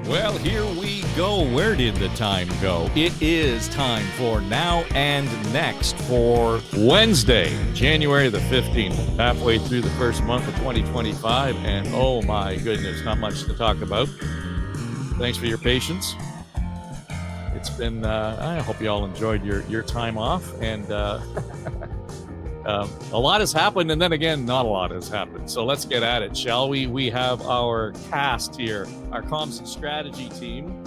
Well, here we go. Where did the time go? It is time for Now and Next for Wednesday, January the 15th, halfway through the first month of 2025. And oh my goodness, not much to talk about. Thanks for your patience. It's been, I hope you all enjoyed your time off. And a lot has happened, and then again, not a lot has happened. So let's get at it, shall we? We have our cast here, our comms and strategy team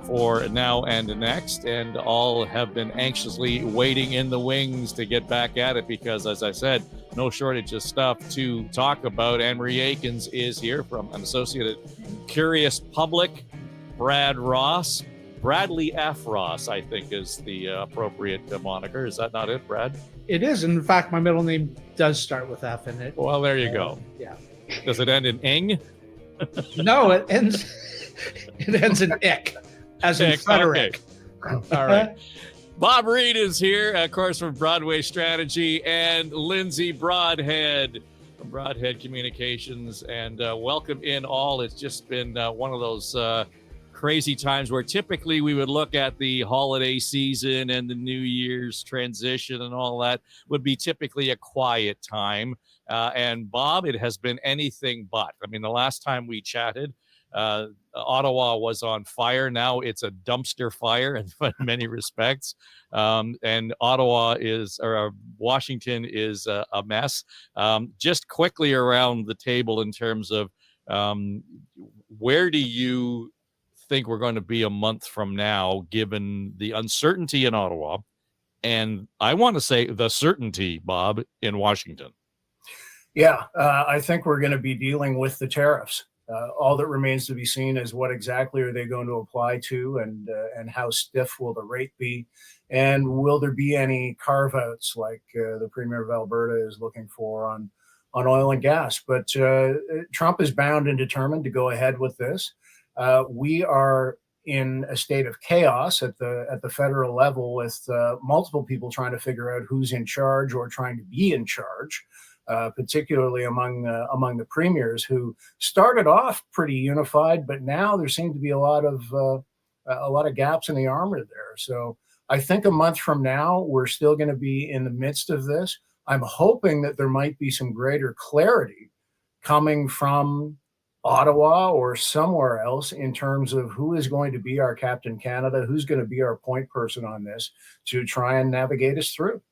for Now and Next, and all have been anxiously waiting in the wings to get back at it because, as I said, no shortage of stuff to talk about. Anne Marie Aikins is here from an Associated Curious Public. Brad Ross, Bradley F. Ross, I think is the appropriate moniker. Is that not it, Brad? It is. In fact, my middle name does start with F in it. Well, there you go. Yeah. Does it end in ing? No, it ends in ick, as in Frederick. Okay. All right. Bob Reid is here, of course, from Broadway Strategy, and Lindsay Broadhead from Broadhead Communications. And welcome in all. It's just been one of those crazy times where typically we would look at the holiday season and the New Year's transition and all that would be typically a quiet time. And Bob, it has been anything but. I mean, the last time we chatted, Ottawa was on fire. Now it's a dumpster fire in many respects. And Washington is a mess. Just quickly around the table in terms of where do you think we're going to be a month from now, given the uncertainty in Ottawa, and I want to say the certainty, Bob, in Washington? Yeah, I think we're going to be dealing with the tariffs. All that remains to be seen is what exactly are they going to apply to, and how stiff will the rate be, and will there be any carve-outs like the Premier of Alberta is looking for on oil and gas. But Trump is bound and determined to go ahead with this. We are in a state of chaos at the federal level with multiple people trying to figure out who's in charge or trying to be in charge, particularly among the premiers who started off pretty unified, but now there seem to be a lot of gaps in the armor there. So I think a month from now, we're still going to be in the midst of this. I'm hoping that there might be some greater clarity coming from Ottawa or somewhere else in terms of who is going to be our Captain Canada, who's going to be our point person on this to try and navigate us through.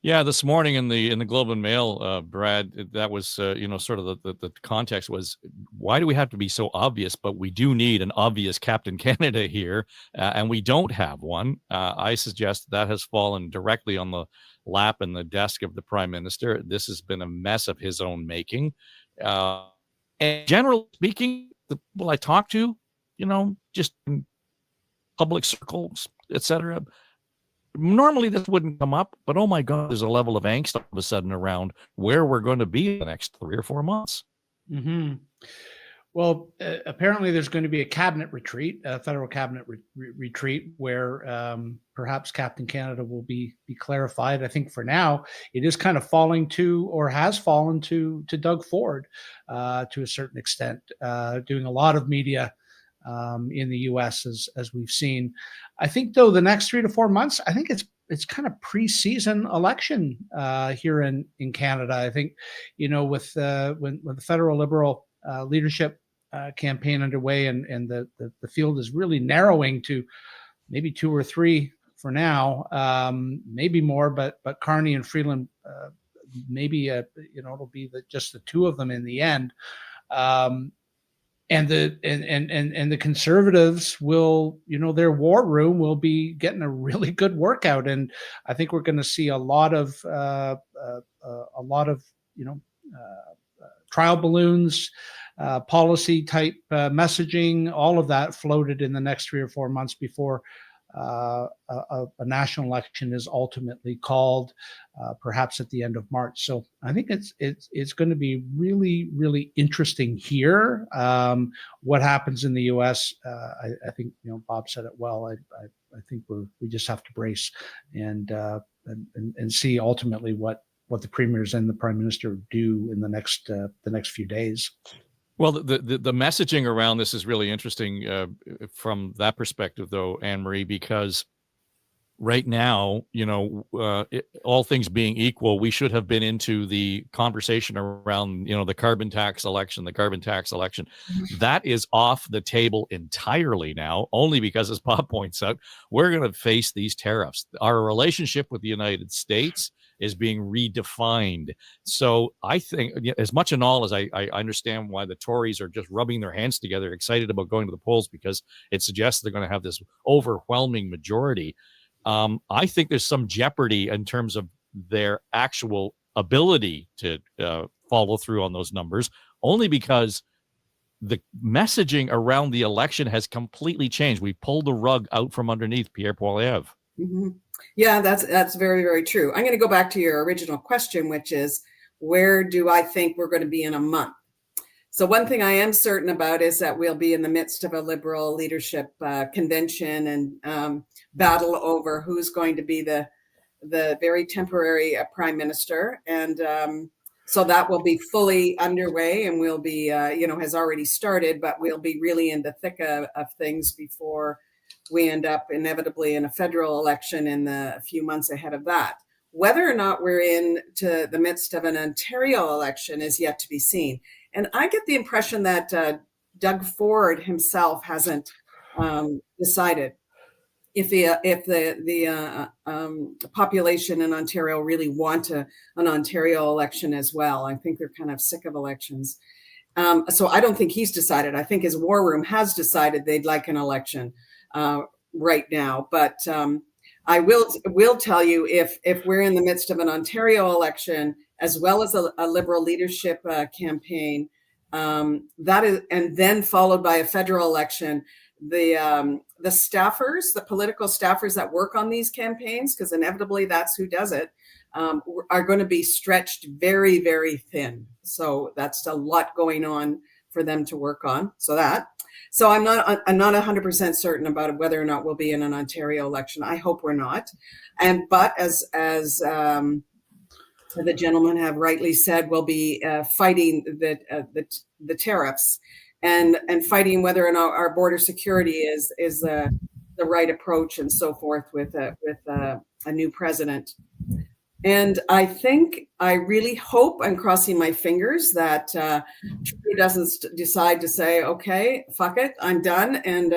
Yeah, this morning in the Globe and Mail, Brad, that was sort of the context was, why do we have to be so obvious? But we do need an obvious Captain Canada here, and we don't have one. I suggest that has fallen directly on the lap and the desk of the Prime Minister. This has been a mess of his own making. And generally speaking, the people I talk to, just in public circles, etc., normally this wouldn't come up, but oh my God, there's a level of angst all of a sudden around where we're going to be in the next 3 or 4 months. Mm-hmm. Well, apparently there's going to be a cabinet retreat, a federal cabinet retreat, where perhaps Captain Canada will be clarified. I think for now it is kind of falling to, or has fallen to Doug Ford to a certain extent, doing a lot of media in the U.S. as we've seen. I think though the next 3 to 4 months, I think it's kind of pre-season election here in Canada. I think with when the federal Liberal leadership campaign underway, and the field is really narrowing to maybe 2 or 3 for now, maybe more, but Carney and Freeland, maybe it'll be just the 2 of them in the end, and the Conservatives will, their war room will be getting a really good workout, and I think we're going to see a lot of trial balloons, policy type messaging, all of that floated in the next 3 or 4 months before a national election is ultimately called, perhaps at the end of March. So I think it's going to be really, really interesting here. What happens in the U.S., I think Bob said it well. I think we just have to brace and see ultimately what the premiers and the prime minister do in the next few days. Well, the messaging around this is really interesting from that perspective, though, Anne Marie, because right now, all things being equal, we should have been into the conversation around, the carbon tax election. That is off the table entirely now, only because, as Bob points out, we're going to face these tariffs. Our relationship with the United States is being redefined. So I think, as much and all as I understand why the Tories are just rubbing their hands together, excited about going to the polls because it suggests they're going to have this overwhelming majority. I think there's some jeopardy in terms of their actual ability to follow through on those numbers, only because the messaging around the election has completely changed. We pulled the rug out from underneath Pierre Poilievre. Mm-hmm. Yeah, that's very, very true. I'm going to go back to your original question, which is, where do I think we're going to be in a month? So one thing I am certain about is that we'll be in the midst of a Liberal leadership convention and battle over who's going to be the very temporary prime minister. And so that will be fully underway, and we'll be, has already started, but we'll be really in the thick of things before we end up inevitably in a federal election in the few months ahead of that. Whether or not we're into the midst of an Ontario election is yet to be seen. And I get the impression that Doug Ford himself hasn't decided if the population in Ontario really want an Ontario election as well. I think they're kind of sick of elections. So I don't think he's decided. I think his war room has decided they'd like an election right now. But I will tell you, if we're in the midst of an Ontario election, as well as a Liberal leadership campaign, that is, and then followed by a federal election, the staffers, the political staffers that work on these campaigns, because inevitably that's who does it, are going to be stretched very, very thin. So that's a lot going on for them to work on. So I'm not 100% certain about whether or not we'll be in an Ontario election. I hope we're not. But as the gentlemen have rightly said, we'll be fighting the tariffs and fighting whether or not our border security is the right approach and so forth with a new president. And I really hope, I'm crossing my fingers, that Trudeau doesn't decide to say, okay, fuck it, I'm done, and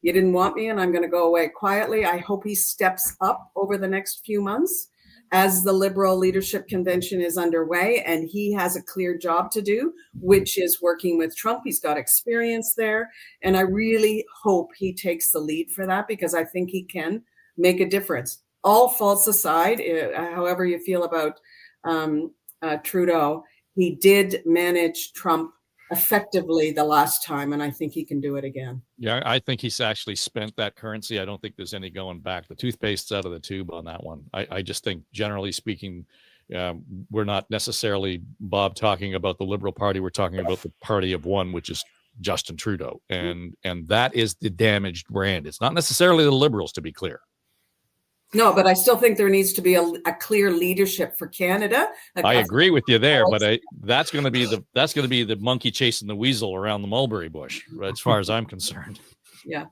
you didn't want me, and I'm going to go away quietly. I hope he steps up over the next few months as the Liberal leadership convention is underway, and he has a clear job to do, which is working with Trump. He's got experience there, and I really hope he takes the lead for that, because I think he can make a difference. All faults aside, however you feel about Trudeau, he did manage Trump effectively the last time, and I think he can do it again. Yeah, I think he's actually spent that currency. I don't think there's any going back. The toothpaste's out of the tube on that one. I just think, generally speaking, we're not necessarily, Bob, talking about the Liberal Party. We're talking about the party of one, which is Justin Trudeau. And that is the damaged brand. It's not necessarily the Liberals, to be clear. No, but I still think there needs to be a clear leadership for Canada. I agree with you there, but that's going to be the monkey chasing the weasel around the mulberry bush, as far as I'm concerned. Yeah.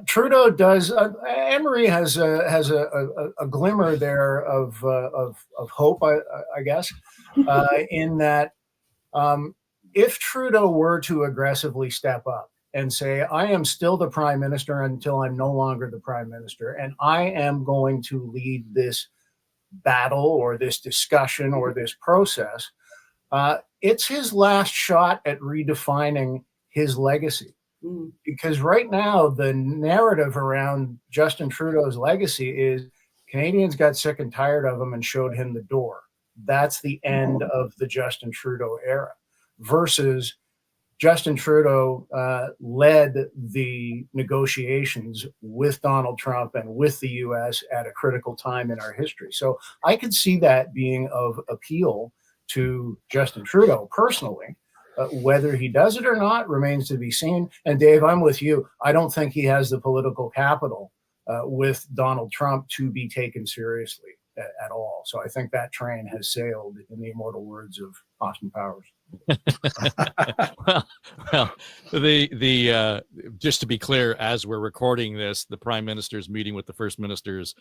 Trudeau does. Anne Marie has a glimmer there of hope, I guess, in that if Trudeau were to aggressively step up and say, I am still the prime minister until I'm no longer the prime minister, and I am going to lead this battle or this discussion or this process, it's his last shot at redefining his legacy. Because right now, the narrative around Justin Trudeau's legacy is Canadians got sick and tired of him and showed him the door. That's the end of the Justin Trudeau era, versus Justin Trudeau led the negotiations with Donald Trump and with the U.S. at a critical time in our history. So I could see that being of appeal to Justin Trudeau personally. Whether he does it or not remains to be seen. And Dave, I'm with you. I don't think he has the political capital with Donald Trump to be taken seriously. at all. So I think that train has sailed, in the immortal words of Austin Powers. well, the just to be clear, as we're recording this, the Prime Minister's meeting with the First Ministers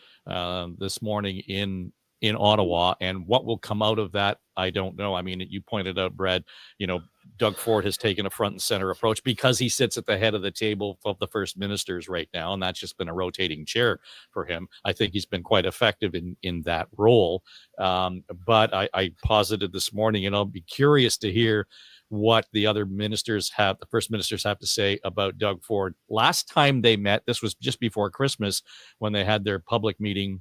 this morning in Ottawa, and what will come out of that, I don't know. I mean, you pointed out, Brad, Doug Ford has taken a front and center approach because he sits at the head of the table of the First Ministers right now, and that's just been a rotating chair for him. I think he's been quite effective in that role. But I posited this morning, and I'll be curious to hear what the other ministers have, the First Ministers have to say about Doug Ford. Last time they met, this was just before Christmas when they had their public meeting.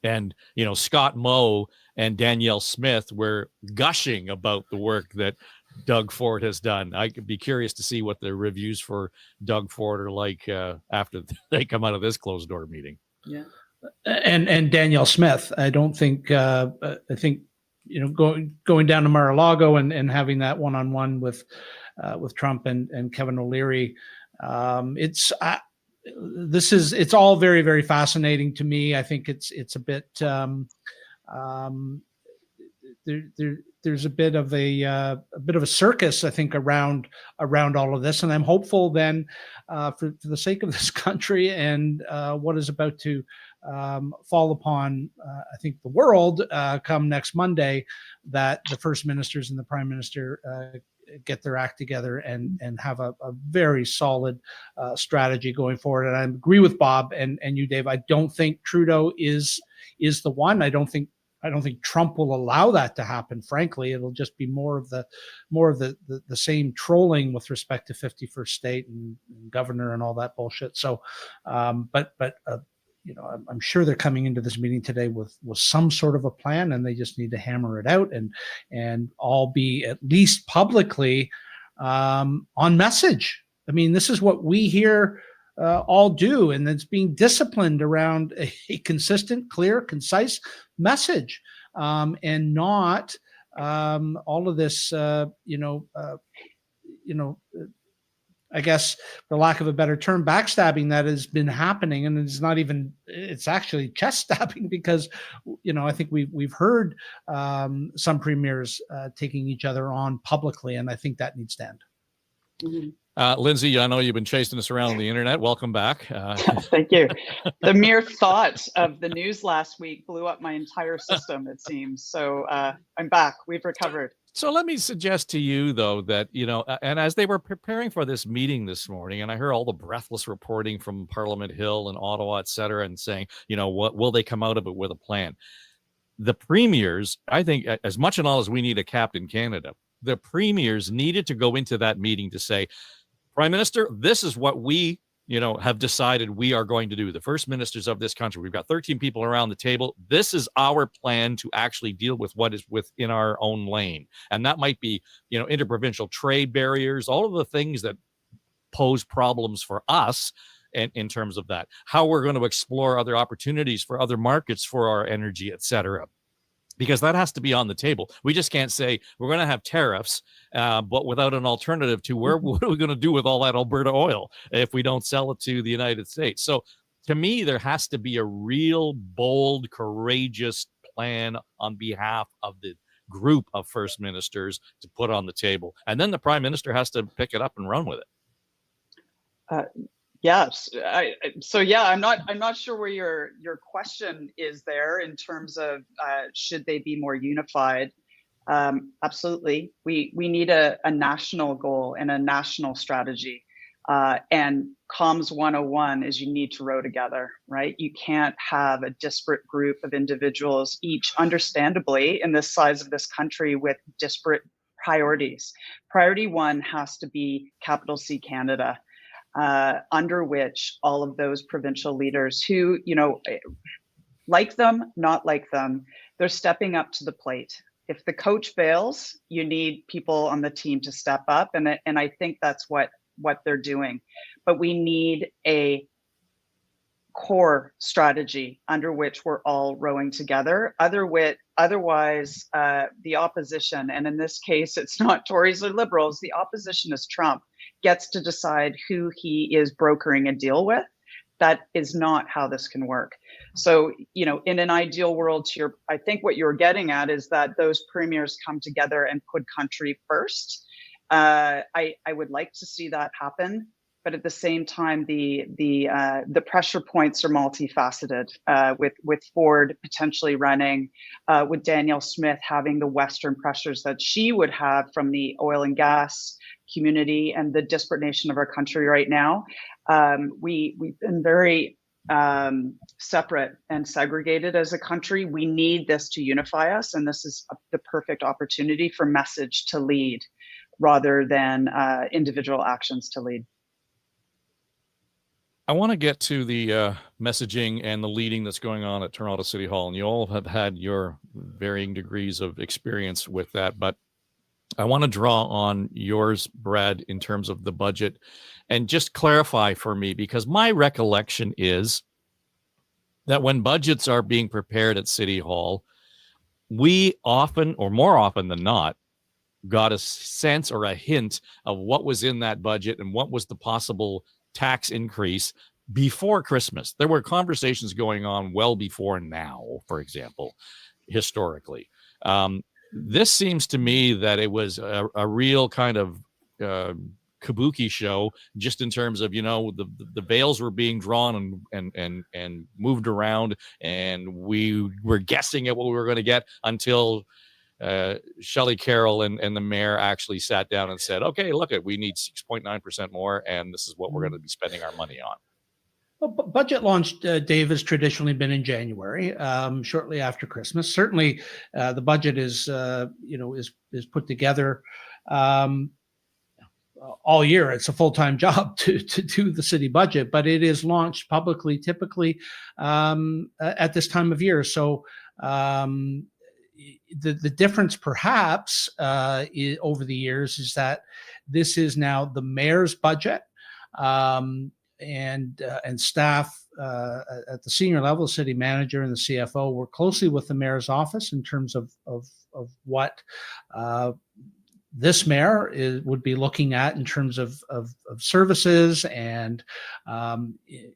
And, Scott Moe and Danielle Smith were gushing about the work that Doug Ford has done. I could be curious to see what the reviews for Doug Ford are like after they come out of this closed door meeting. Yeah. And Danielle Smith, I don't think, I think, going down to Mar-a-Lago and having that one-on-one with Trump and Kevin O'Leary, it's all very, very fascinating to me. I think it's a bit there's a bit of a circus, I think, around all of this, and I'm hopeful then for the sake of this country and what is about to fall upon I think the world come next Monday, that the First Ministers and the Prime Minister get their act together and have a very solid strategy going forward. And I agree with Bob and you, Dave. I don't think Trudeau is the one. I don't think Trump will allow that to happen. Frankly, it'll just be more of the same trolling with respect to 51st state and governor and all that bullshit. So, but I'm sure they're coming into this meeting today with some sort of a plan, and they just need to hammer it out and all be at least publicly on message. I mean, this is what we here all do, and it's being disciplined around a consistent, clear, concise message, and not all of this, I guess, for lack of a better term, backstabbing that has been happening. And it's actually chest stabbing because, I think we've heard some premiers taking each other on publicly, and I think that needs to end. Mm-hmm. Lindsay, I know you've been chasing us around on the internet. Welcome back. Thank you. The mere thought of the news last week blew up my entire system, it seems. So I'm back. We've recovered. So let me suggest to you, though, that, and as they were preparing for this meeting this morning, and I heard all the breathless reporting from Parliament Hill and Ottawa, et cetera, and saying, what will they come out of it with a plan? The premiers, I think, as much and all as we need a Captain Canada, the premiers needed to go into that meeting to say, Prime Minister, this is what we, have decided we are going to do. The First Ministers of this country, we've got 13 people around the table. This is our plan to actually deal with what is within our own lane. And that might be, interprovincial trade barriers, all of the things that pose problems for us. And in terms of that, how we're going to explore other opportunities for other markets for our energy, et cetera. Because that has to be on the table. We just can't say we're going to have tariffs, but without an alternative to what are we going to do with all that Alberta oil if we don't sell it to the United States? So to me, there has to be a real bold, courageous plan on behalf of the group of First Ministers to put on the table. And then the Prime Minister has to pick it up and run with it. Yes. I'm not sure where your question is there in terms of should they be more unified. Absolutely. We need a national goal and a national strategy. And comms 101 is you need to row together, right? You can't have a disparate group of individuals, each understandably in the size of this country with disparate priorities. Priority one has to be capital C Canada. Under which all of those provincial leaders who, like them, not like them, they're stepping up to the plate. If the coach fails, you need people on the team to step up. And I think that's what they're doing. But we need a core strategy under which we're all rowing together. Otherwise, the opposition, and in this case, it's not Tories or Liberals, the opposition is Trump, gets to decide who he is brokering a deal with. That is not how this can work. So, in an ideal world, I think what you're getting at is that those premiers come together and put country first. I would like to see that happen, but at the same time, the pressure points are multifaceted. With Ford potentially running, with Danielle Smith having the Western pressures that she would have from the oil and gas community and the disparate nation of our country right now. We've been very separate and segregated as a country. We need this to unify us, and this is the perfect opportunity for message to lead rather than individual actions to lead. I want to get to the messaging and the leading that's going on at Toronto City Hall, and you all have had your varying degrees of experience with that, but I want to draw on yours, Brad, in terms of the budget, and just clarify for me, because my recollection is that when budgets are being prepared at City Hall, we often, or more often than not, got a sense or a hint of what was in that budget and what was the possible tax increase before Christmas. There were conversations going on well before now, for example, historically. This seems to me that it was a real kind of kabuki show, just in terms of, the veils were being drawn and moved around, and we were guessing at what we were going to get until Shelley Carroll and the mayor actually sat down and said, okay, look, we need 6.9% more, and this is what we're going to be spending our money on. Well, budget launch, Dave, has traditionally been in January, shortly after Christmas. Certainly, the budget is put together all year. It's a full-time job to do the city budget, but it is launched publicly, typically at this time of year. So the difference, perhaps, over the years is that this is now the mayor's budget. And staff at the senior level, city manager and the CFO, work closely with the mayor's office in terms of what this mayor would be looking at in terms of services and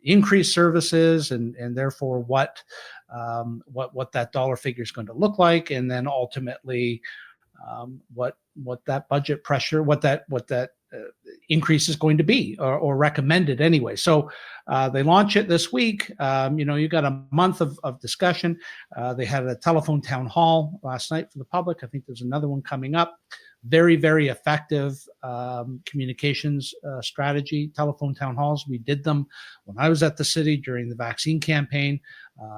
increased services, and therefore what that dollar figure is going to look like, and then ultimately what that budget pressure, what that increase is going to be, or recommended anyway. So they launch it this week. You got a month of discussion. They had a telephone town hall last night for the public. I think there's another one coming up. Very, very effective communications strategy, telephone town halls. We did them when I was at the city during the vaccine campaign.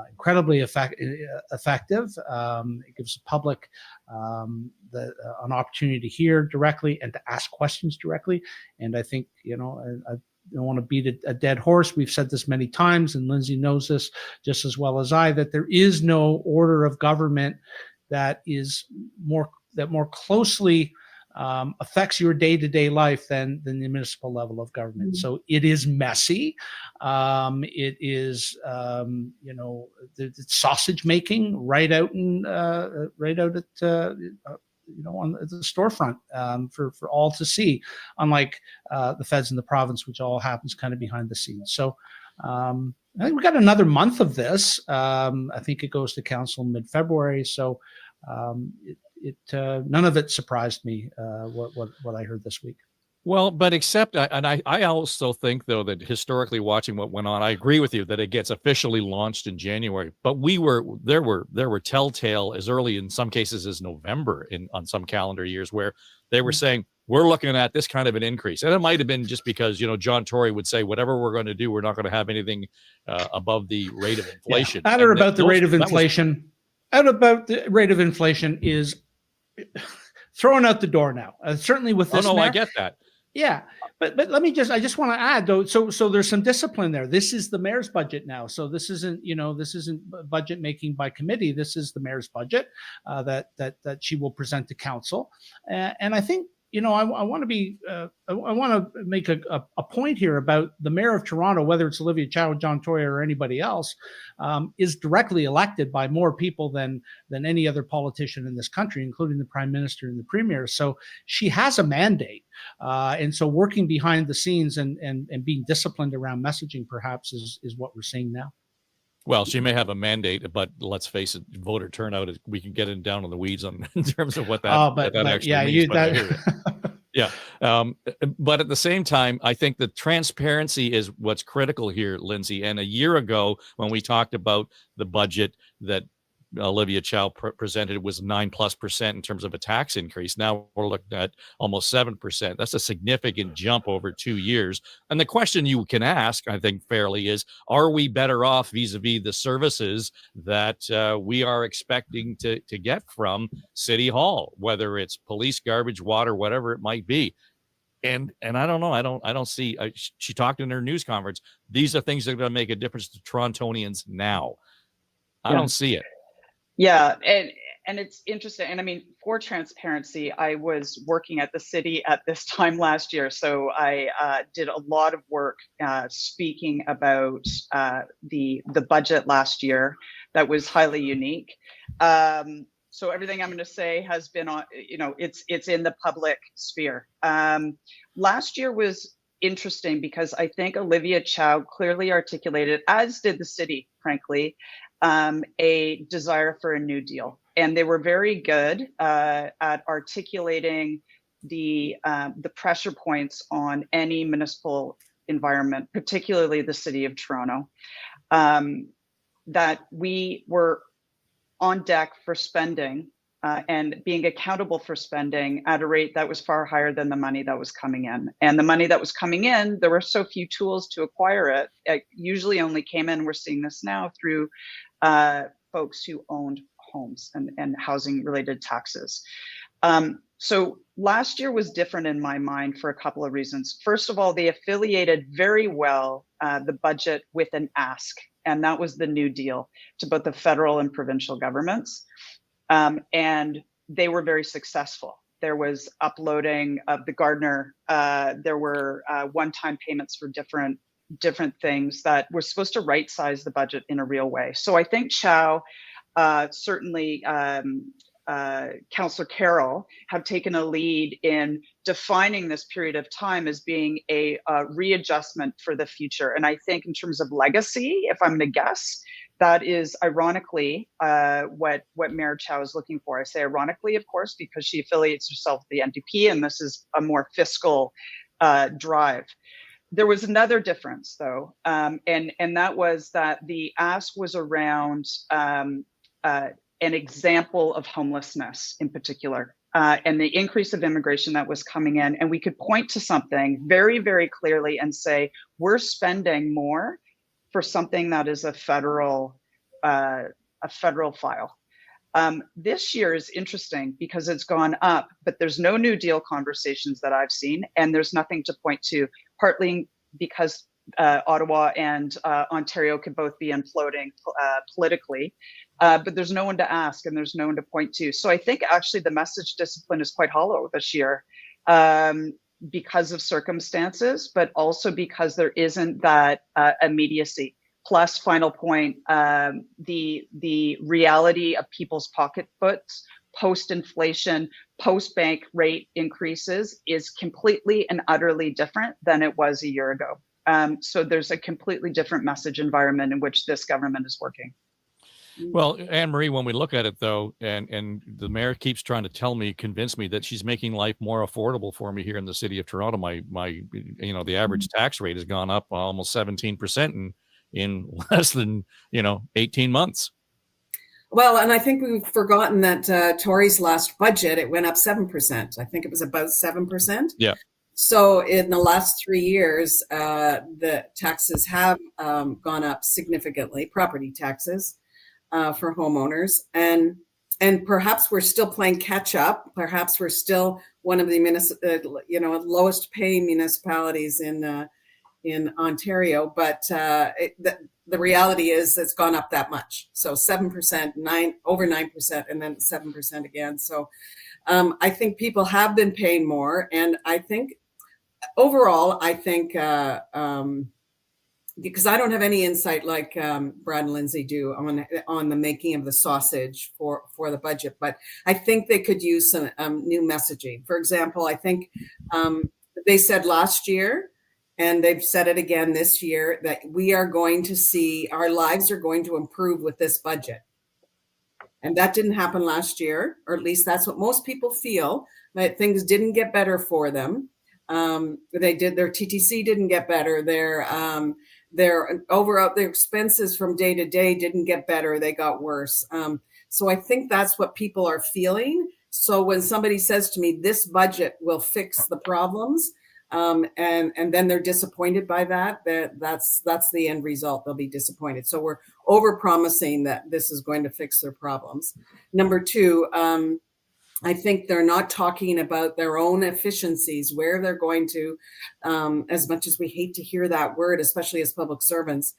Incredibly effective. It gives the public an opportunity to hear directly and to ask questions directly. And I think, I don't want to beat a dead horse. We've said this many times, and Lindsay knows this just as well as I, that there is no order of government that is more closely affects your day-to-day life than the municipal level of government. Mm-hmm. So it is messy. It is, it's sausage making right out at on the storefront for all to see, unlike the feds in the province, which all happens kind of behind the scenes. So I think we got another month of this. I think it goes to council mid-February. So none of it surprised me, what I heard this week. Well, but I also think, though, that historically watching what went on, I agree with you that it gets officially launched in January. But there were telltale as early in some cases as November on some calendar years where they were saying, we're looking at this kind of an increase. And it might have been just because, John Tory would say, whatever we're going to do, we're not going to have anything above the rate of inflation. Yeah. At or about the rate of inflation. At about the rate of inflation is thrown out the door now. Certainly with this. I get that. Yeah, but I just want to add though. So there's some discipline there. This is the mayor's budget now. So this isn't budget making by committee. This is the mayor's budget that she will present to council. And I think, I want to make a point here about the mayor of Toronto, whether it's Olivia Chow, John Tory, or anybody else, is directly elected by more people than any other politician in this country, including the prime minister and the premier. So she has a mandate. And so working behind the scenes and being disciplined around messaging perhaps is what we're seeing now. Well, she may have a mandate, but let's face it, voter turnout, we can get down in the weeds on in terms of what that, but actually yeah, means. But I hear you. Yeah. But at the same time, I think the transparency is what's critical here, Lindsay. And a year ago, when we talked about the budget that Olivia Chow presented, was 9+% in terms of a tax increase. Now we're looking at almost 7%. That's a significant jump over 2 years. And the question you can ask, I think fairly, is, are we better off vis-a-vis the services that we are expecting to get from City Hall, whether it's police, garbage, water, whatever it might be? And I don't know. I don't see. She talked in her news conference. These are things that are going to make a difference to Torontonians now. I don't see it. Yeah, and it's interesting. And I mean, for transparency, I was working at the city at this time last year, so I did a lot of work speaking about the budget last year. That was highly unique. So everything I'm going to say has been on, it's in the public sphere. Last year was interesting because I think Olivia Chow clearly articulated, as did the city, frankly, a desire for a New Deal. And they were very good at articulating the pressure points on any municipal environment, particularly the city of Toronto, that we were on deck for spending and being accountable for spending at a rate that was far higher than the money that was coming in. And the money that was coming in, there were so few tools to acquire it. It usually only came in, we're seeing this now, through folks who owned homes and housing related taxes. So last year was different in my mind for a couple of reasons. First of all, they affiliated very well the budget with an ask, and that was the New Deal to both the federal and provincial governments. And they were very successful. There was uploading of the Gardner. There were one-time payments for different things that were supposed to right-size the budget in a real way. So I think Chow, certainly Councillor Carroll, have taken a lead in defining this period of time as being a readjustment for the future. And I think in terms of legacy, if I'm going to guess, that is ironically what Mayor Chow is looking for. I say ironically, of course, because she affiliates herself with the NDP, and this is a more fiscal drive. There was another difference, though, and that was that the ask was around an example of homelessness in particular, and the increase of immigration that was coming in. And we could point to something very, very clearly and say, we're spending more for something that is a federal file. This year is interesting because it's gone up, but there's no New Deal conversations that I've seen, and there's nothing to point to, partly because Ottawa and Ontario could both be imploding politically, but there's no one to ask and there's no one to point to. So I think actually the message discipline is quite hollow this year because of circumstances, but also because there isn't that immediacy. Plus, final point, the reality of people's pocketbooks post-inflation, post-bank rate increases is completely and utterly different than it was a year ago. So there's a completely different message environment in which this government is working. Well, Anne Marie, when we look at it, though, and the mayor keeps trying to convince me that she's making life more affordable for me here in the city of Toronto. The average tax rate has gone up almost 17% in less than 18 months. Well, and I think we've forgotten that Tory's last budget, it went up 7%. I think it was about 7%. Yeah. So in the last 3 years, the taxes have gone up significantly, property taxes for homeowners. And perhaps we're still playing catch up. Perhaps we're still one of the lowest paying municipalities in Ontario, but the reality is it's gone up that much. So 7%, over 9%, and then 7% again. So I think people have been paying more. And I think overall, because I don't have any insight like Brad and Lindsay do on the making of the sausage for the budget, but I think they could use some new messaging. For example, I think they said last year and they've said it again this year, that we are going to see our lives are going to improve with this budget. And that didn't happen last year, or at least that's what most people feel, that things didn't get better for them. Their TTC didn't get better. Their expenses from day to day didn't get better. They got worse. So I think that's what people are feeling. So when somebody says to me, this budget will fix the problems, and then they're disappointed by that's the end result. They'll be disappointed. So we're over promising that this is going to fix their problems. Number two, I think they're not talking about their own efficiencies, where they're going to, as much as we hate to hear that word, especially as public servants,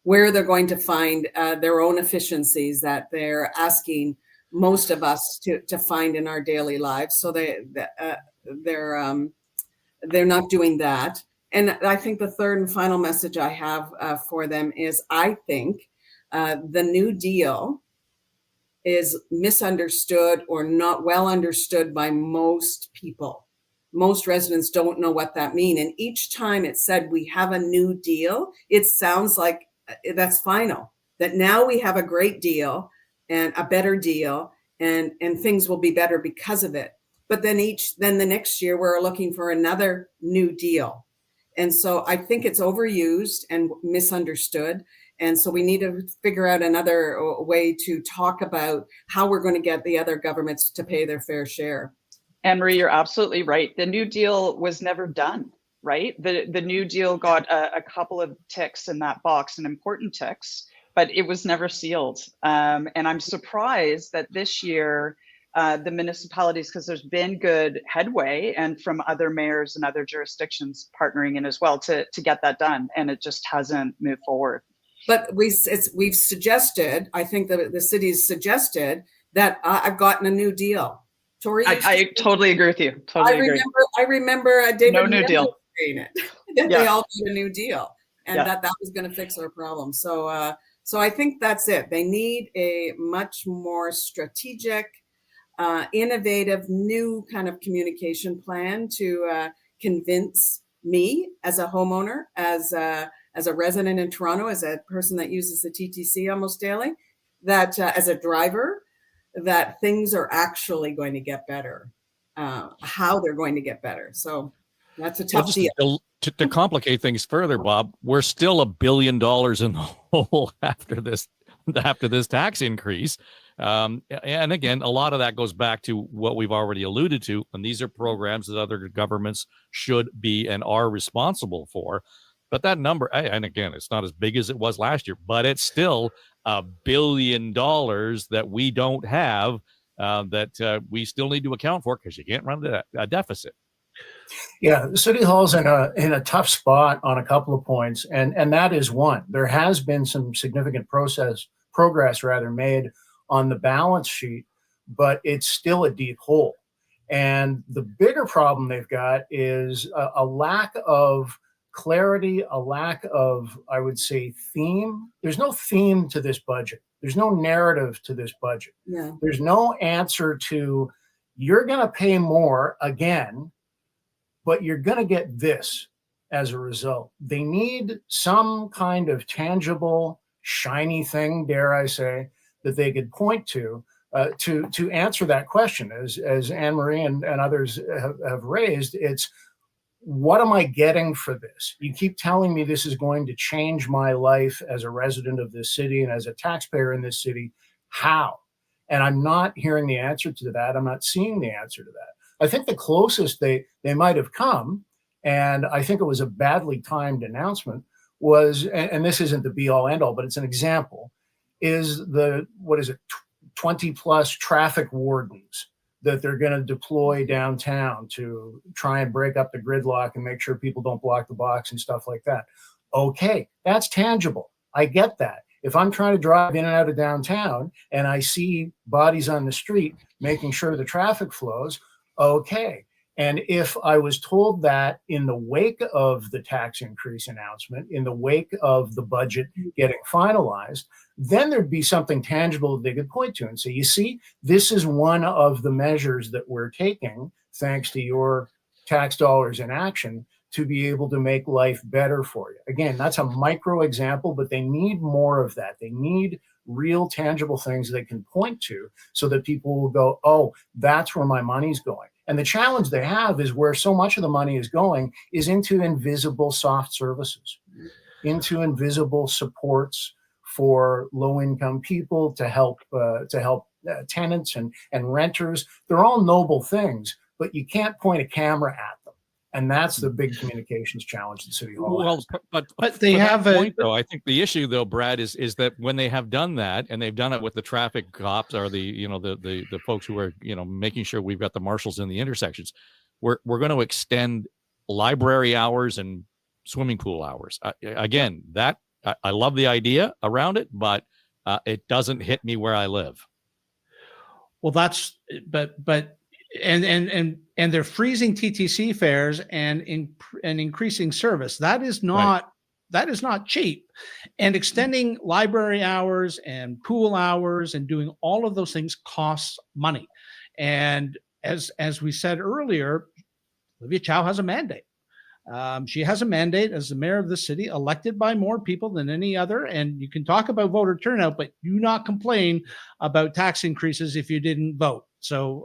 where they're going to find their own efficiencies that they're asking most of us to find in our daily lives. So they're not doing that. And I think the third and final message I have for them is, I think the New Deal is misunderstood or not well understood by most people. Most residents don't know what that means. And each time it said we have a new deal, it sounds like that's final, that now we have a great deal and a better deal, and things will be better because of it. But then the next year we're looking for another new deal. And so I think it's overused and misunderstood. And so we need to figure out another way to talk about how we're going to get the other governments to pay their fair share. Anne Marie, you're absolutely right. The New Deal was never done, right? The New Deal got a couple of ticks in that box, and important ticks, but it was never sealed. And I'm surprised that this year, the municipalities, because there's been good headway, and from other mayors and other jurisdictions partnering in as well to get that done, and it just hasn't moved forward. But we've suggested, I think that the city's suggested that I've gotten a new deal. Tori, I totally agree with you. I remember David no new deal saying it. That they all got a new deal, and that was going to fix our problem. So I think that's it. They need a much more strategic, innovative, new kind of communication plan to convince me as a homeowner, as a resident in Toronto, as a person that uses the TTC almost daily, that as a driver, that things are actually going to get better, how they're going to get better. So that's a tough deal. To complicate things further, Bob, we're still $1 billion in the hole after this tax increase. And again, a lot of that goes back to what we've already alluded to, and these are programs that other governments should be and are responsible for. But that number, and again, it's not as big as it was last year, but it's still $1 billion that we don't have, that we still need to account for, because you can't run a deficit. Yeah, the City Hall's in a tough spot on a couple of points, and that is one. There has been some significant progress made on the balance sheet, but it's still a deep hole. And the bigger problem they've got is a lack of clarity, a lack of, I would say, theme. There's no theme to this budget. There's no narrative to this budget. Yeah. There's no answer to, you're going to pay more again, but you're going to get this as a result. They need some kind of tangible, shiny thing, dare I say, that they could point to answer that question. As Anne Marie and others have raised, it's, what am I getting for this? You keep telling me this is going to change my life as a resident of this city and as a taxpayer in this city. How? And I'm not hearing the answer to that. I'm not seeing the answer to that. I think the closest they might have come, and I think it was a badly timed announcement, was, and this isn't the be all end all, but it's an example, is 20 plus traffic wardens that they're going to deploy downtown to try and break up the gridlock and make sure people don't block the box and stuff like that. Okay, that's tangible. I get that. If I'm trying to drive in and out of downtown and I see bodies on the street making sure the traffic flows, okay. And if I was told that in the wake of the tax increase announcement, in the wake of the budget getting finalized, then there'd be something tangible that they could point to and say, you see, this is one of the measures that we're taking, thanks to your tax dollars in action, to be able to make life better for you. Again, that's a micro example, but they need more of that. They need real tangible things they can point to so that people will go, oh, that's where my money's going. And the challenge they have is where so much of the money is going is into invisible soft services, into invisible supports for low-income people to help tenants and renters. They're all noble things, but you can't point a camera at them. And that's the big communications challenge that City Hall has. But they have a point, though. I think the issue, though, Brad, is that when they have done that, and they've done it with the traffic cops or the folks who are making sure we've got the marshals in the intersections, we're going to extend library hours and swimming pool hours. Again, that I love the idea around it, but it doesn't hit me where I live. Well, that's but and they're freezing TTC fares and increasing service. That is not cheap. And extending library hours and pool hours and doing all of those things costs money. And as we said earlier, Olivia Chow has a mandate. She has a mandate as the mayor of the city, elected by more people than any other. And you can talk about voter turnout, but do not complain about tax increases if you didn't vote. So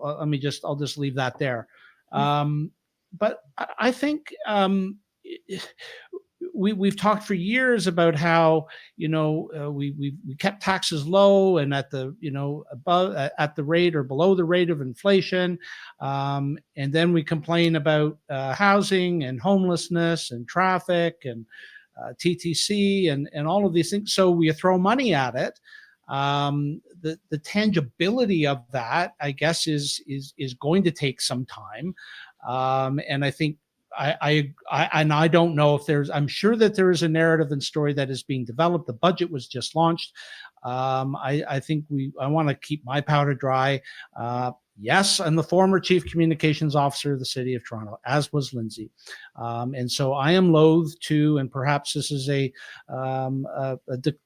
I'll just leave that there. But I think we've talked for years about how we kept taxes low and at the above at the rate or below the rate of inflation, and then we complain about housing and homelessness and traffic and TTC and all of these things. So we throw money at it. The tangibility of that, I guess, is going to take some time, and I think. I don't know if I'm sure that there is a narrative and story that is being developed. The budget was just launched. I think I want to keep my powder dry. Yes, I'm the former chief communications officer of the city of Toronto, as was Lindsay. And so I am loath to, and perhaps this is a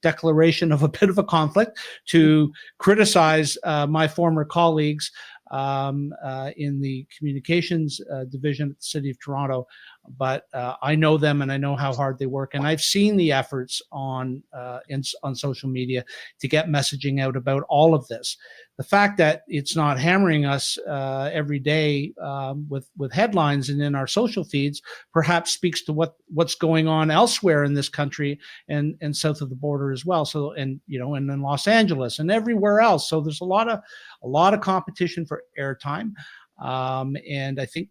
declaration of a bit of a conflict, to criticize my former colleagues in the communications division at the City of Toronto, but I know them and I know how hard they work, and I've seen the efforts on social media to get messaging out about all of this. The fact that it's not hammering us every day with headlines and in our social feeds perhaps speaks to what's going on elsewhere in this country and south of the border as well. So and in Los Angeles and everywhere else. So there's a lot of competition for airtime, and I think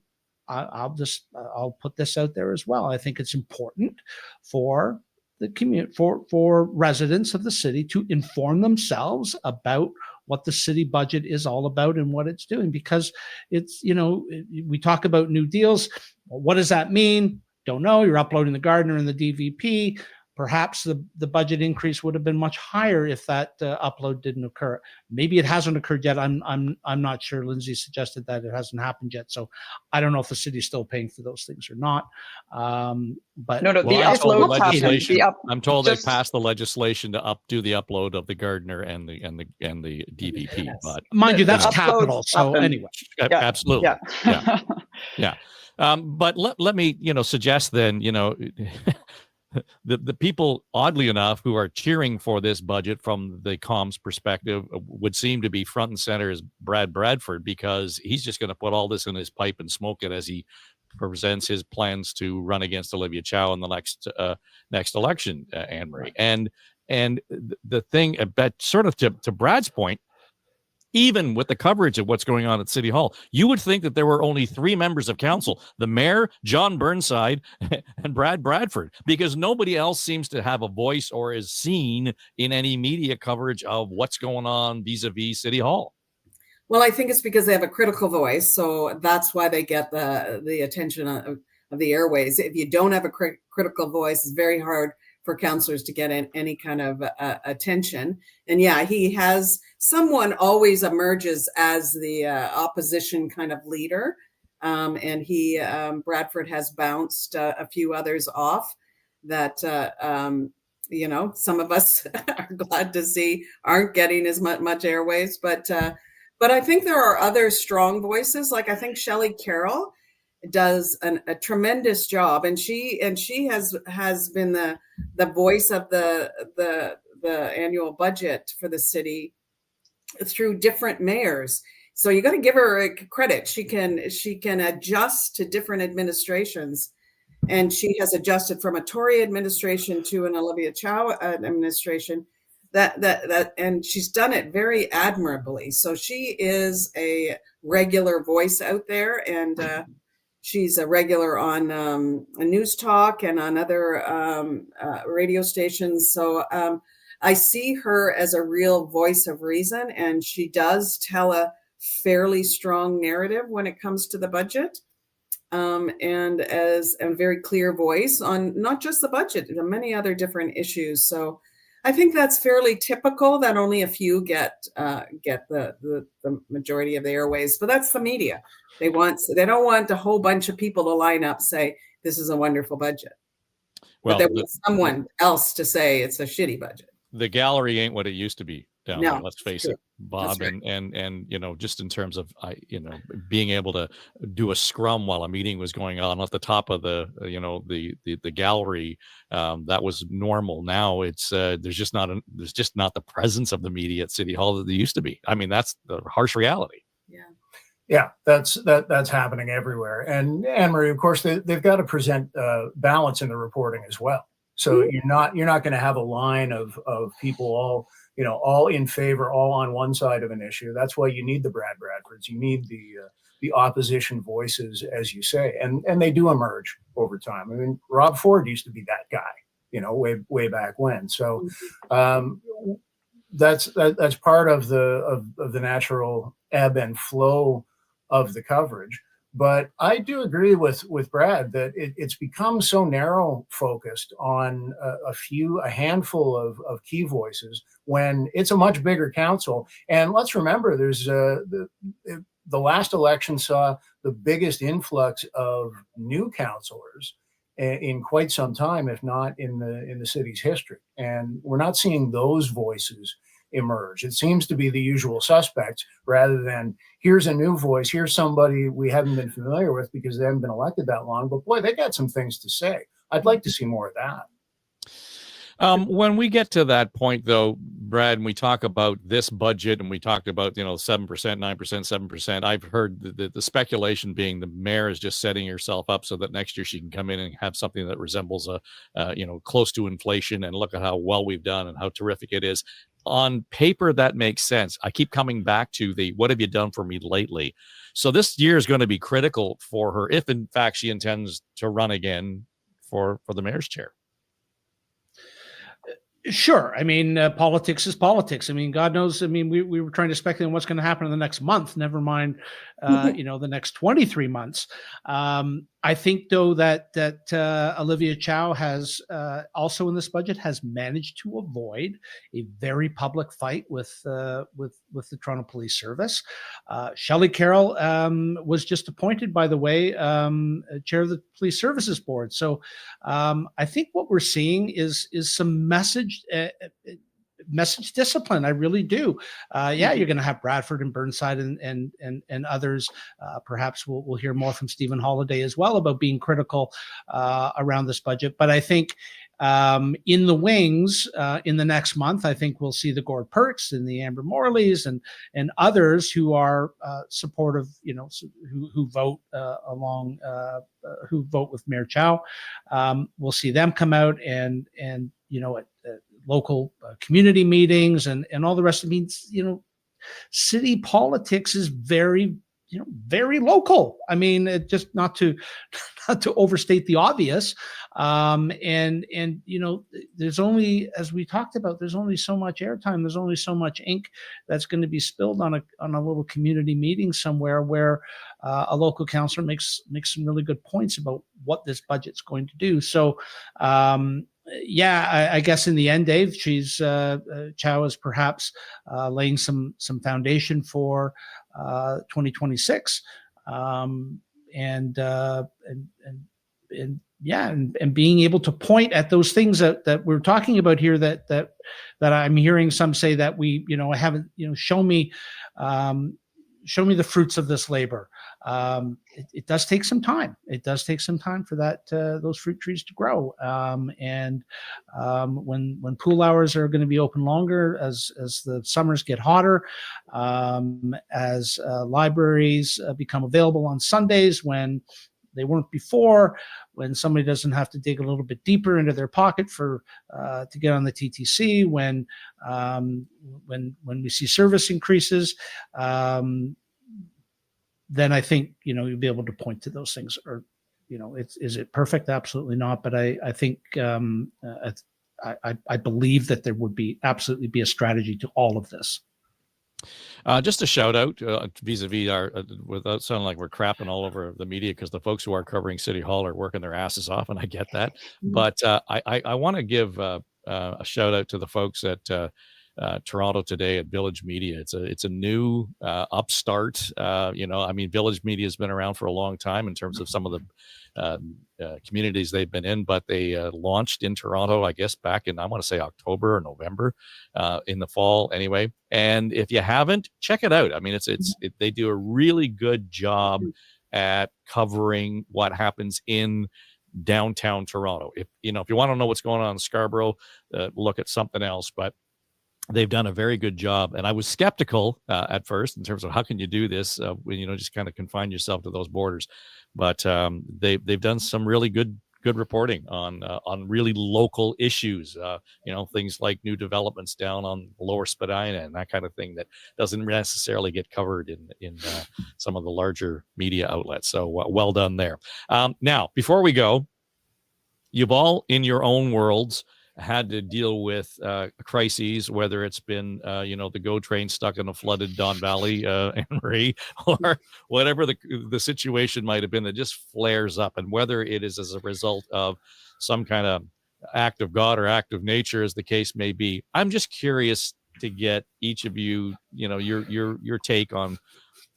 I'll put this out there as well. I think it's important for the for residents of the city to inform themselves about what the city budget is all about and what it's doing, because it's, we talk about new deals. Well, what does that mean? Don't know. You're uploading the Gardner and the DVP. Perhaps the budget increase would have been much higher if that upload didn't occur. Maybe it hasn't occurred yet. I'm not sure. Lindsay suggested that it hasn't happened yet, so I don't know if the city's still paying for those things or not. But no, the upload legislation. I'm told they passed the legislation to do the upload of the Gardner and the DVP. Yes. But mind you, that's capital. So anyway, absolutely, yeah. But let me suggest then The people, oddly enough, who are cheering for this budget from the comms perspective would seem to be front and center is Brad Bradford, because he's just going to put all this in his pipe and smoke it as he presents his plans to run against Olivia Chow in the next election, Anne Marie. And the thing, but sort of to Brad's point, even with the coverage of what's going on at City Hall, you would think that there were only 3 members of council, the mayor, John Burnside, and Brad Bradford, because nobody else seems to have a voice or is seen in any media coverage of what's going on vis-a-vis City Hall. Well, I think it's because they have a critical voice, so that's why they get the attention of the airways. If you don't have a critical voice, it's very hard for councillors to get any kind of attention. And yeah, he has someone always emerges as the opposition kind of leader. And Bradford has bounced a few others off that, some of us are glad to see aren't getting as much airwaves. But I think there are other strong voices. Like I think Shelley Carroll does a tremendous job, and she has been the voice of the annual budget for the city through different mayors. So you got to give her credit. She can adjust to different administrations, and she has adjusted from a Tory administration to an Olivia Chow administration. And she's done it very admirably. So she is a regular voice out there, and she's a regular on a News Talk and on other radio stations. So I see her as a real voice of reason, and she does tell a fairly strong narrative when it comes to the budget, and as a very clear voice on not just the budget, but many other different issues. So I think that's fairly typical that only a few get the majority of the airways, but that's the media. They don't want a whole bunch of people to line up say this is a wonderful budget. Well, but they want someone else to say it's a shitty budget. The gallery ain't what it used to be down there. Let's face it, Bob. Right. And just in terms of being able to do a scrum while a meeting was going on at the top of the gallery, that was normal. Now it's there's just not the presence of the media at City Hall that there used to be. I mean, that's the harsh reality. Yeah, that's happening everywhere. And Anne Marie, of course, they've got to present balance in the reporting as well. So you're not going to have a line of people all in favor, all on one side of an issue. That's why you need the Brad Bradfords. You need the opposition voices, as you say, and they do emerge over time. I mean, Rob Ford used to be that guy, way back when. So that's part of the natural ebb and flow of the coverage. But I do agree with Brad that it's become so narrow focused on a handful of key voices when it's a much bigger council. And let's remember, there's the last election saw the biggest influx of new councillors in quite some time, if not in the city's history. And we're not seeing those voices emerge. It seems to be the usual suspects rather than here's a new voice, here's somebody we haven't been familiar with because they haven't been elected that long, but boy, they got some things to say. I'd like to see more of that. When we get to that point, though, Brad, and we talk about this budget and we talked about, 7%, 9%, 7%, I've heard the speculation being the mayor is just setting herself up so that next year she can come in and have something that resembles close to inflation and look at how well we've done and how terrific it is. On paper, that makes sense. I keep coming back to what have you done for me lately? So this year is going to be critical for her if, in fact, she intends to run again for the mayor's chair. Sure. I mean, politics is politics. I mean, God knows. I mean, we were trying to speculate on what's going to happen in the next month, never mind, the next 23 months. I think, though, that Olivia Chow has also in this budget has managed to avoid a very public fight with the Toronto Police Service. Shelley Carroll was just appointed, by the way, chair of the Police Services Board. So I think what we're seeing is some message discipline. I really do. You're going to have Bradford and Burnside and others. Perhaps we'll hear more from Stephen Holiday as well about being critical around this budget. But I think in the wings, in the next month, I think we'll see the Gord Perks and the Amber Morleys and others who are supportive, who vote who vote with Mayor Chow. We'll see them come out and at local community meetings and all the rest of it. Means, city politics is very, very local. I mean, just not to overstate the obvious. There's only, as we talked about, there's only so much airtime. There's only so much ink that's going to be spilled on a little community meeting somewhere where a local councillor makes some really good points about what this budget's going to do. So, I guess in the end, Dave, she's Chow is perhaps laying some foundation for 2026, and being able to point at those things that we're talking about here that I'm hearing some say that we haven't show me show me the fruits of this labor. It does take some time. It does take some time for those fruit trees to grow. When pool hours are going to be open longer, as the summers get hotter, as libraries become available on Sundays when they weren't before, when somebody doesn't have to dig a little bit deeper into their pocket to get on the TTC, when we see service increases, then I think you'll be able to point to those things. Or is it perfect? Absolutely not. But I think I believe that there would absolutely be a strategy to all of this. Just a shout out vis-a-vis our, without sounding like we're crapping all over the media, because the folks who are covering City Hall are working their asses off, and I get that. But I want to give a shout out to the folks at Toronto Today at Village Media. It's a new upstart. Village Media has been around for a long time in terms of some of the communities they've been in, but they launched in Toronto, I guess, back in, I want to say October or November, in the fall anyway. And if you haven't, check it out. I mean, they do a really good job at covering what happens in downtown Toronto. If you want to know what's going on in Scarborough, look at something else. But they've done a very good job, and I was skeptical at first in terms of how can you do this when just kind of confine yourself to those borders. But they've done some really good reporting on really local issues. Things like new developments down on Lower Spadina and that kind of thing that doesn't necessarily get covered in some of the larger media outlets. So well done there. Now, before we go, you've all in your own worlds had to deal with crises, whether it's been the GO train stuck in a flooded Don Valley, Anne Marie, or whatever the situation might have been that just flares up, and whether it is as a result of some kind of act of God or act of nature, as the case may be. I'm just curious to get each of you, your take on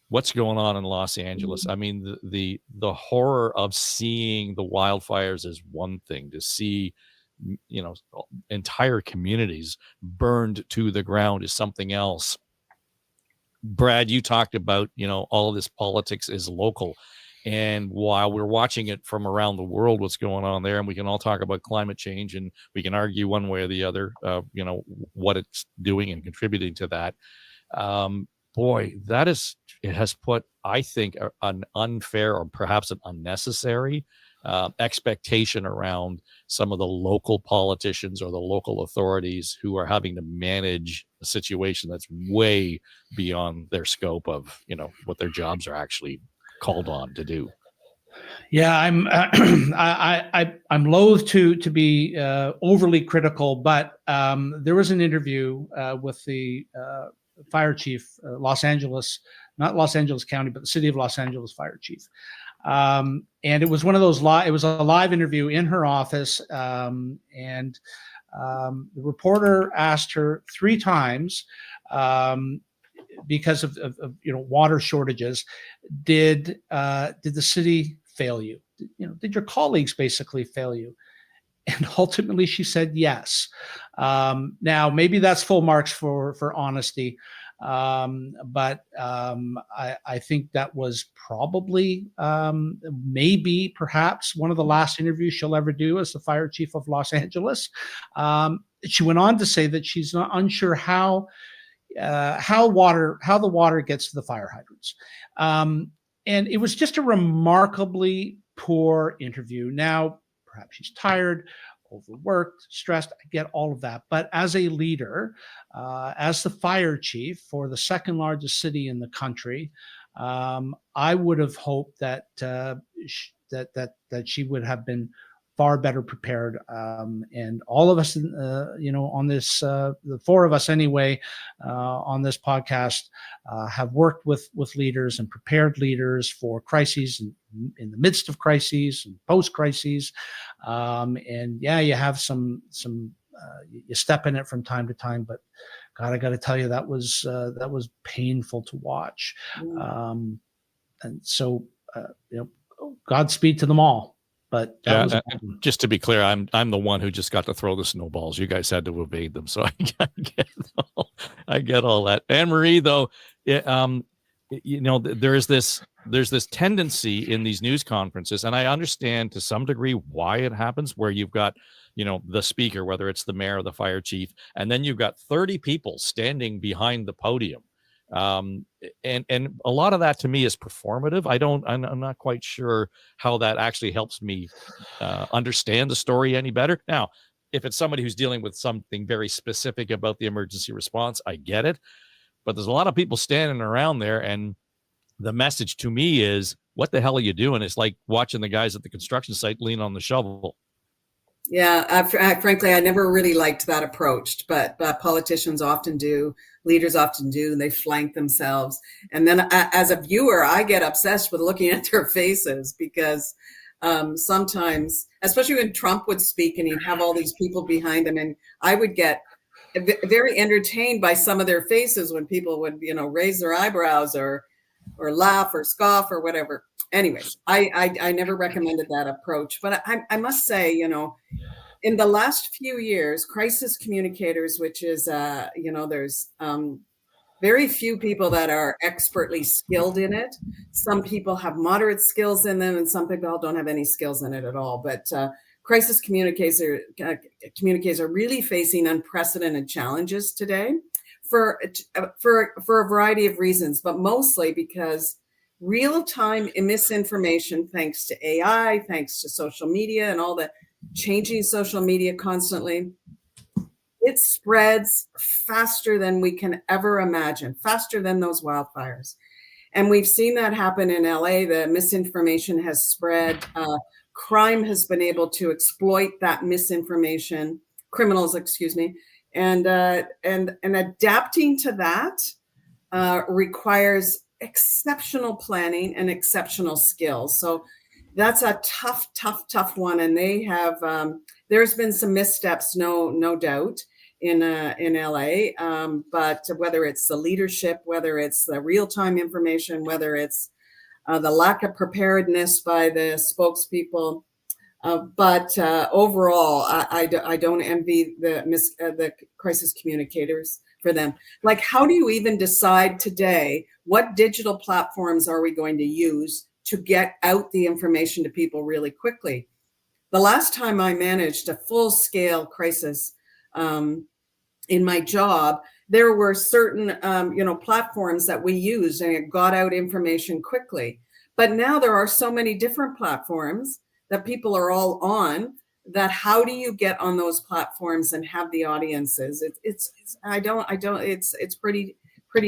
what's going on in Los Angeles. I mean, the horror of seeing the wildfires is one thing. To see entire communities burned to the ground is something else. Brad, you talked about all of this politics is local, and while we're watching it from around the world, what's going on there, and we can all talk about climate change, and we can argue one way or the other what it's doing and contributing to that. It has put, I think, an unfair or perhaps an unnecessary expectation around some of the local politicians or the local authorities who are having to manage a situation that's way beyond their scope of what their jobs are actually called on to do. Yeah, I'm loath to be overly critical, but there was an interview with the fire chief, Los Angeles, not Los Angeles County, but the city of Los Angeles fire chief. And it was one of those it was a live interview in her office. And the reporter asked her 3 times, because of water shortages, did the city fail you? Did your colleagues basically fail you? And ultimately she said yes. Now maybe that's full marks for honesty. But I think that was probably maybe perhaps one of the last interviews she'll ever do as the fire chief of Los Angeles. She went on to say that she's not unsure how the water gets to the fire hydrants. And it was just a remarkably poor interview. Now, perhaps she's tired, overworked, stressed. I get all of that. But as a leader, as the fire chief for the second largest city in the country, I would have hoped that she would have been far better prepared. And all of us, on this, the 4 of us anyway, on this podcast, have worked with leaders and prepared leaders for crises in the midst of crises and post crises. And yeah, you have some you step in it from time to time, but God, I got to tell you, that was painful to watch. And so, Godspeed to them all. But just to be clear, I'm the one who just got to throw the snowballs. You guys had to evade them, so I get all that. Anne Marie, though, there's this tendency in these news conferences, and I understand to some degree why it happens, where you've got, the speaker, whether it's the mayor or the fire chief, and then you've got 30 people standing behind the podium. And a lot of that to me is performative. I'm not quite sure how that actually helps me understand the story any better. Now, if it's somebody who's dealing with something very specific about the emergency response, I get it. But there's a lot of people standing around there, and the message to me is, what the hell are you doing? It's like watching the guys at the construction site lean on the shovel. Yeah, frankly, I never really liked that approach, but politicians often do, leaders often do, and they flank themselves. And then as a viewer, I get obsessed with looking at their faces, because sometimes, especially when Trump would speak and he'd have all these people behind him, and I would get very entertained by some of their faces when people would, raise their eyebrows or laugh or scoff or whatever. Anyways, I never recommended that approach. But I must say, in the last few years, crisis communicators, which is, there's very few people that are expertly skilled in it. Some people have moderate skills in them, and some people don't have any skills in it at all. But crisis communicators are really facing unprecedented challenges today for a variety of reasons, but mostly because real-time misinformation, thanks to AI, thanks to social media and all the changing social media constantly, it spreads faster than we can ever imagine, faster than those wildfires. And we've seen that happen in LA. The misinformation has spread. Crime has been able to exploit that misinformation, criminals, excuse me. And adapting to that requires exceptional planning and exceptional skills. So that's a tough one. And they have, there's been some missteps, no doubt, in LA. But whether it's the leadership, whether it's the real-time information, whether it's the lack of preparedness by the spokespeople, but overall, I don't envy the crisis communicators for them. Like, how do you even decide today what digital platforms are we going to use to get out the information to people really quickly? The last time I managed a full-scale crisis in my job, there were certain platforms that we used, and it got out information quickly. But now there are so many different platforms that people are all on, that how do you get on those platforms and have the audiences? It's pretty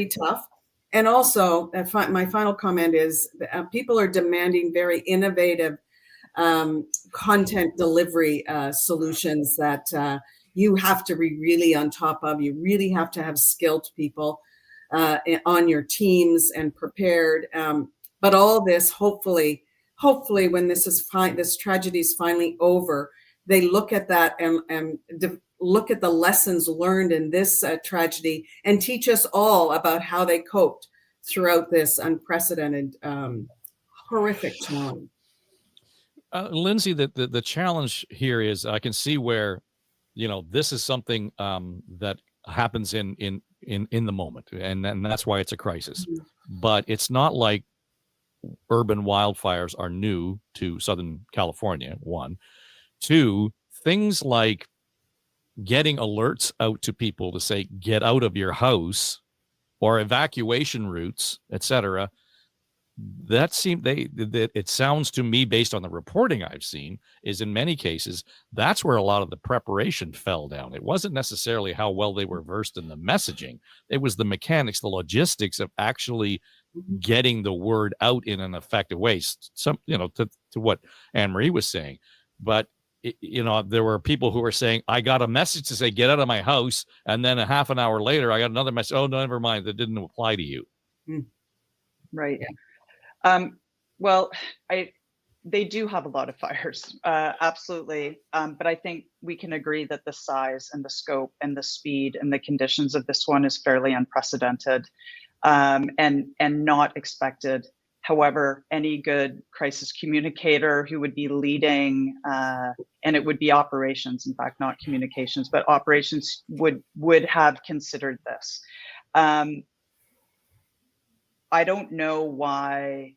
tough. And also, my final comment is people are demanding very innovative content delivery solutions that you have to be really on top of. You really have to have skilled people on your teams and prepared. But all this, hopefully, when this tragedy is finally over, they look at that and look at the lessons learned in this tragedy and teach us all about how they coped throughout this unprecedented, horrific time. Lindsay, the challenge here is, I can see where, this is something that happens in the moment, and that's why it's a crisis. Mm-hmm. But it's not like urban wildfires are new to Southern California, one. Two, things like getting alerts out to people to say, get out of your house, or evacuation routes, etc. It sounds to me, based on the reporting I've seen, is in many cases, that's where a lot of the preparation fell down. It wasn't necessarily how well they were versed in the messaging. It was the mechanics, the logistics of actually getting the word out in an effective way. To what Anne Marie was saying. But there were people who were saying, I got a message to say, get out of my house. And then a half an hour later, I got another message. Oh, no, never mind. That didn't apply to you. Right. Yeah. Well, they do have a lot of fires. Absolutely. But I think we can agree that the size and the scope and the speed and the conditions of this one is fairly unprecedented, and not expected. However, any good crisis communicator who would be leading, and it would be operations, in fact, not communications, but operations would have considered this. I don't know why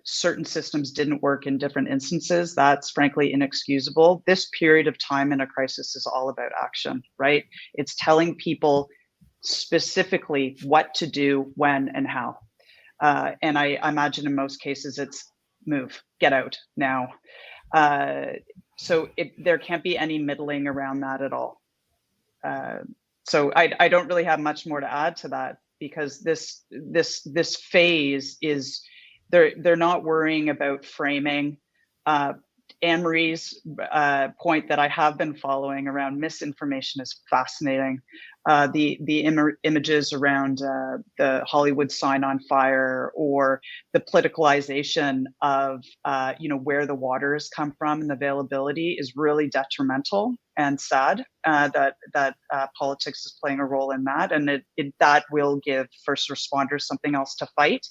certain systems didn't work in different instances. That's frankly inexcusable. This period of time in a crisis is all about action, right? It's telling people specifically what to do, when, and how. And I imagine in most cases it's move, get out now. So there can't be any middling around that at all. So I don't really have much more to add to that, because this phase is, they're not worrying about framing. Anne Marie's point that I have been following around misinformation is fascinating. The images around the Hollywood sign on fire, or the politicalization of where the waters come from and the availability, is really detrimental and sad that politics is playing a role in that, and that will give first responders something else to fight.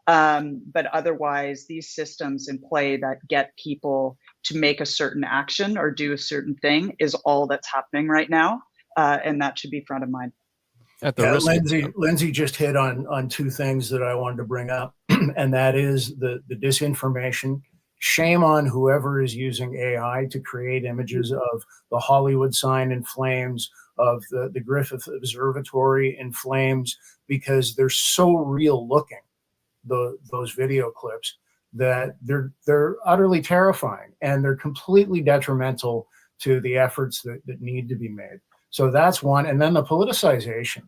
But otherwise, these systems in play that get people to make a certain action or do a certain thing is all that's happening right now. And that should be front of mind. Lindsay just hit on two things that I wanted to bring up, and that is the disinformation. Shame on whoever is using AI to create images of the Hollywood sign in flames, of the Griffith Observatory in flames, because they're so real looking, those video clips, that they're utterly terrifying, and they're completely detrimental to the efforts that need to be made. So that's one. And then the politicization.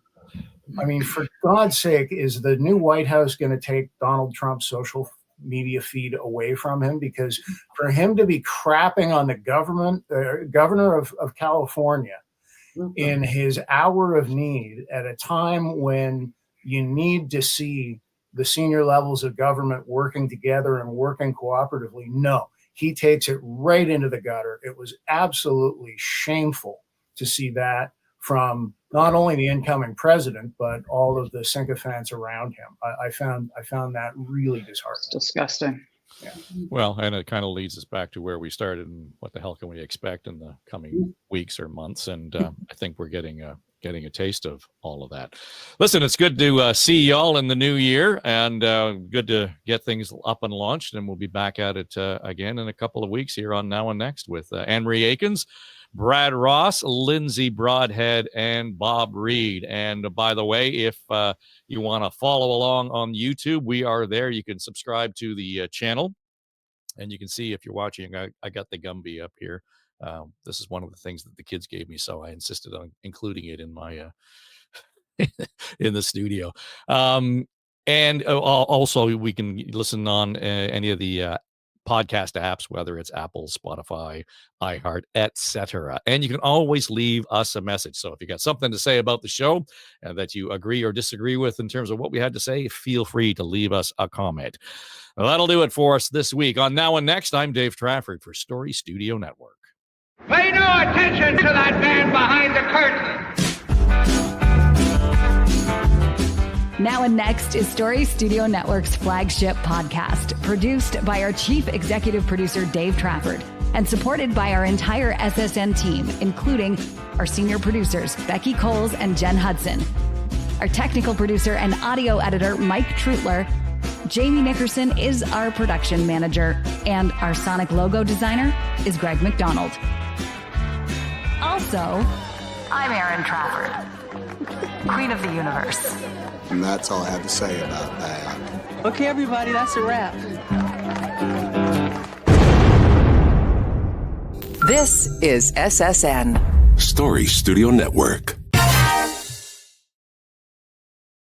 I mean, for God's sake, is the new White House going to take Donald Trump's social media feed away from him? Because for him to be crapping on the governor of California in his hour of need, at a time when you need to see the senior levels of government working together and working cooperatively, no, he takes it right into the gutter. It was absolutely shameful to see that from not only the incoming president, but all of the sycophants around him. I found that really disheartening. It's disgusting. Yeah. Well, and it kind of leads us back to where we started, and what the hell can we expect in the coming weeks or months? And I think we're getting a taste of all of that. Listen, it's good to see y'all in the new year, and good to get things up and launched. And we'll be back at it again in a couple of weeks here on Now and Next with Anne Marie Aikins, Brad Ross, Lindsay Broadhead, and Bob Reid. And by the way, if you want to follow along on YouTube, we are there. You can subscribe to the channel, and you can see if you're watching. I got the Gumby up here. This is one of the things that the kids gave me, so I insisted on including it in my in the studio. And also, we can listen on any of the podcast apps, whether it's Apple, Spotify, iHeart, etc. And you can always leave us a message. So if you got something to say about the show that you agree or disagree with in terms of what we had to say, feel free to leave us a comment. Well, that'll do it for us this week on Now and Next. I'm Dave Trafford for Story Studio Network. Pay no attention to that man behind the curtain. Now and Next is Story Studio Network's flagship podcast, produced by our chief executive producer, Dave Trafford, and supported by our entire SSN team, including our senior producers, Becky Coles and Jen Hudson, our technical producer and audio editor, Mike Trutler. Jamie Nickerson is our production manager, and our sonic logo designer is Greg McDonald. Also, I'm Aaron Trafford, Queen of the Universe. And that's all I have to say about that. Okay, everybody, that's a wrap. This is SSN. Story Studio Network.